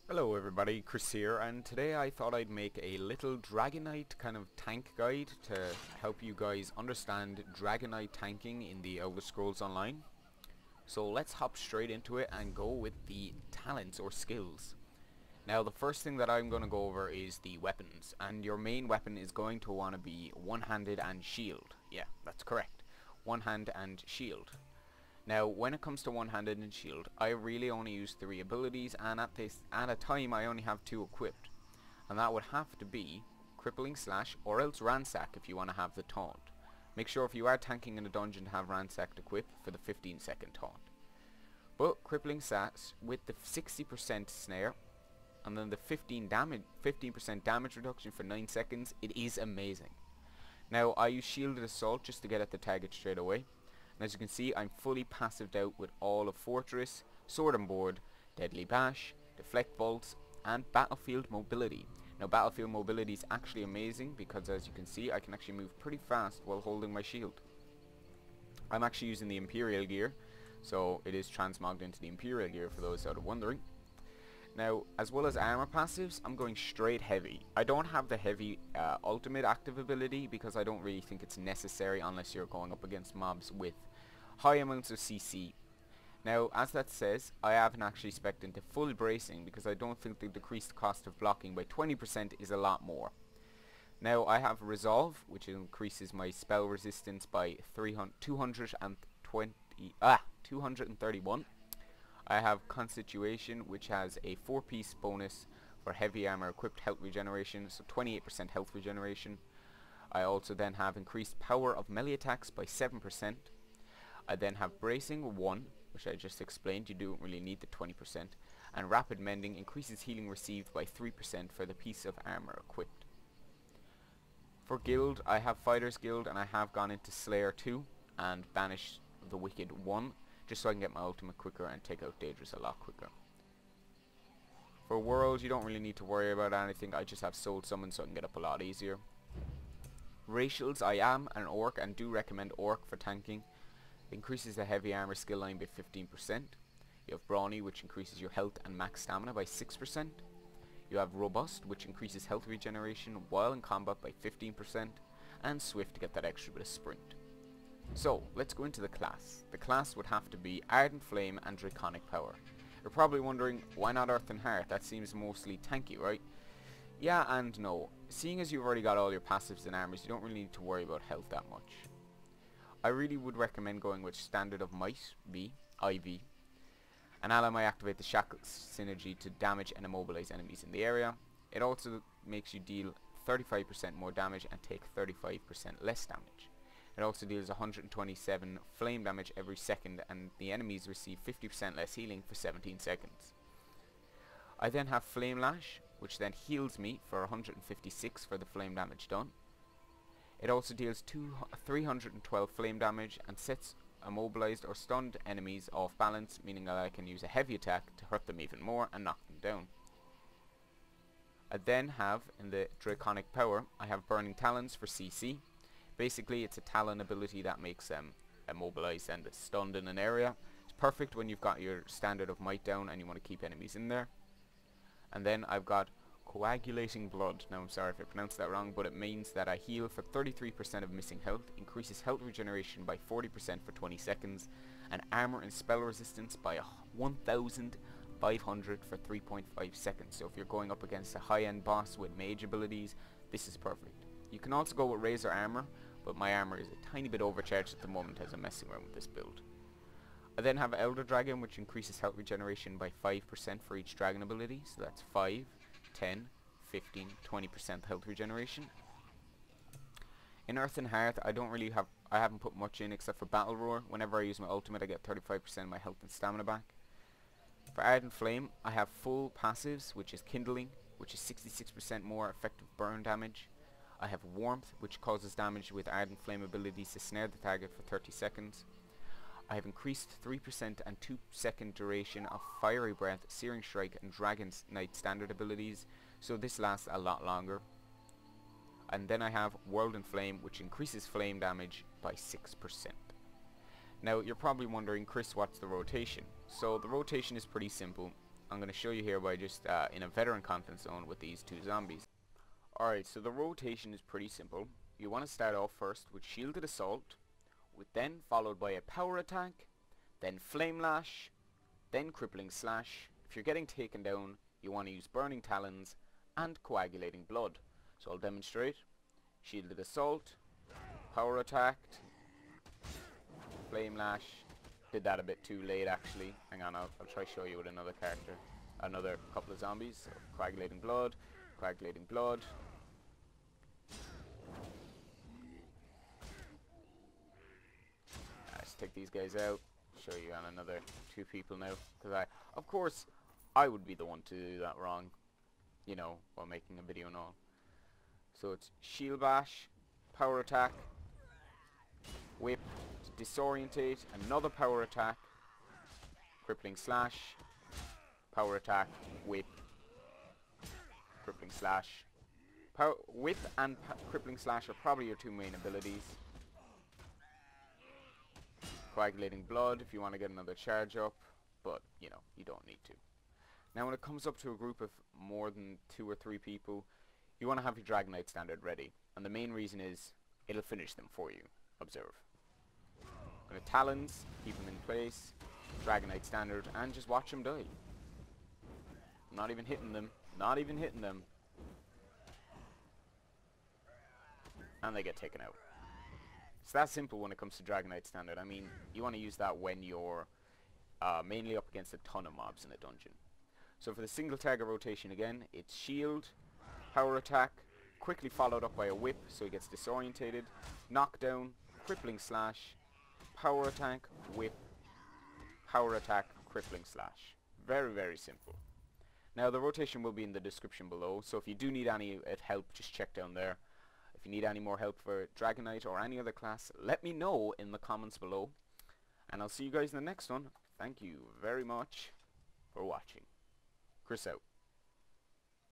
Hello everybody, Chris here, and today I thought I'd make a little Dragonknight kind of tank guide to help you guys understand Dragonknight tanking in the Elder Scrolls Online. So let's hop straight into it and go with the talents or skills. Now the first thing that I'm going to go over is the weapons, and your main weapon is going to want to be one-handed and shield. Yeah, that's correct. One hand and shield. Now, when it comes to one-handed and shield, I really only use 3 abilities, and at a time I only have 2 equipped. And that would have to be Crippling Slash or else Ransack if you want to have the taunt. Make sure if you are tanking in a dungeon to have Ransack equipped for the 15-second taunt. But Crippling Slash with the 60% snare and then the 15% damage reduction for 9 seconds, it is amazing. Now, I use Shielded Assault just to get at the target straight away. And as you can see, I'm fully passived out with all of Fortress, Sword and Board, Deadly Bash, Deflect Bolts, and Battlefield Mobility. Now Battlefield Mobility is actually amazing because as you can see, I can actually move pretty fast while holding my shield. I'm actually using the Imperial gear, so it is transmogged into the Imperial gear for those out of wondering. Now, as well as armor passives, I'm going straight heavy. I don't have the heavy ultimate active ability because I don't really think it's necessary unless you're going up against mobs with high amounts of CC. Now, as that says, I haven't actually spec'd into full bracing because I don't think the decreased cost of blocking by 20% is a lot more. Now, I have Resolve, which increases my spell resistance by 231. I have Constitution, which has a 4-piece bonus for heavy armor equipped health regeneration, so 28% health regeneration. I also then have increased power of melee attacks by 7%. I then have Bracing 1, which I just explained, you don't really need the 20%. And Rapid Mending increases healing received by 3% for the piece of armor equipped. For Guild, I have Fighter's Guild, and I have gone into Slayer 2 and Banished the Wicked 1. Just so I can get my ultimate quicker and take out Daedrus a lot quicker. For World, you don't really need to worry about anything. I just have Soul Summon so I can get up a lot easier. Racials, I am an Orc and do recommend Orc for tanking. It increases the heavy armor skill line by 15%. You have Brawny, which increases your health and max stamina by 6%. You have Robust, which increases health regeneration while in combat by 15%. And Swift to get that extra bit of sprint. So, let's go into the class. The class would have to be Ardent Flame and Draconic Power. You're probably wondering, why not Earth and Heart? That seems mostly tanky, right? Yeah and no. Seeing as you've already got all your passives and armors, you don't really need to worry about health that much. I really would recommend going with Standard of Might, B, IV. An ally might activate the Shackles synergy to damage and immobilize enemies in the area. It also makes you deal 35% more damage and take 35% less damage. It also deals 127 flame damage every second, and the enemies receive 50% less healing for 17 seconds. I then have Flame Lash, which then heals me for 156 for the flame damage done. It also deals 312 flame damage and sets immobilized or stunned enemies off balance, meaning that I can use a heavy attack to hurt them even more and knock them down. I then have, in the Draconic Power, I have Burning Talons for CC. Basically, it's a talent ability that makes them immobilized and stunned in an area. It's perfect when you've got your Standard of Might down and you want to keep enemies in there. And then I've got Coagulating Blood. Now I'm sorry if I pronounced that wrong, but it means that I heal for 33% of missing health, increases health regeneration by 40% for 20 seconds, and armor and spell resistance by 1,500 for 3.5 seconds. So if you're going up against a high-end boss with mage abilities, this is perfect. You can also go with Razor Armor, but my armor is a tiny bit overcharged at the moment as I'm messing around with this build. I then have Elder Dragon, which increases health regeneration by 5% for each dragon ability, so that's 5, 10, 15, 20% health regeneration. In Earth and Heart, I haven't put much in except for Battle Roar. Whenever I use my ultimate, I get 35% of my health and stamina back. For Ardent Flame, I have full passives, which is Kindling, which is 66% more effective burn damage. I have Warmth, which causes damage with Ardent Flame abilities to snare the target for 30 seconds. I have increased 3% and 2-second duration of Fiery Breath, Searing Strike and Dragonknight standard abilities, so this lasts a lot longer. And then I have World and Flame, which increases flame damage by 6%. Now you're probably wondering, Chris, what's the rotation? So the rotation is pretty simple. I'm going to show you here by just in a veteran content zone with these two zombies. Alright, so the rotation is pretty simple. You want to start off first with shielded assault, with then followed by a power attack, then flame lash, then crippling slash. If you're getting taken down, you want to use burning talons and coagulating blood. So I'll demonstrate. Shielded assault, power attacked, flame lash. Did that a bit too late actually. Hang on, I'll try to show you with another character. Another couple of zombies. So coagulating blood, coagulating blood. Let's take these guys out. Show you on another two people now. Because of course, I would be the one to do that wrong. You know, while making a video and all. So it's shield bash, power attack, whip, disorientate, another power attack, crippling slash, power attack, whip, crippling slash. Whip and crippling slash are probably your two main abilities. Coagulating blood if you want to get another charge up, but you know, you don't need to. Now when it comes up to a group of more than 2 or 3 people, you want to have your Dragonknight standard ready, and the main reason is it'll finish them for you. Observe. Gonna talons, keep them in place, Dragonknight standard, and just watch them die. Not even hitting them, not even hitting them. And they get taken out. It's that simple when it comes to Dragonknight standard. I mean, you want to use that when you're mainly up against a ton of mobs in a dungeon. So for the single target rotation again, it's shield, power attack, quickly followed up by a whip so he gets disorientated, knockdown, crippling slash, power attack, whip, power attack, crippling slash. Very, very simple. Now the rotation will be in the description below, so if you do need any help, just check down there. If you need any more help for Dragonknight or any other class, let me know in the comments below. And I'll see you guys in the next one. Thank you very much for watching. Chris out.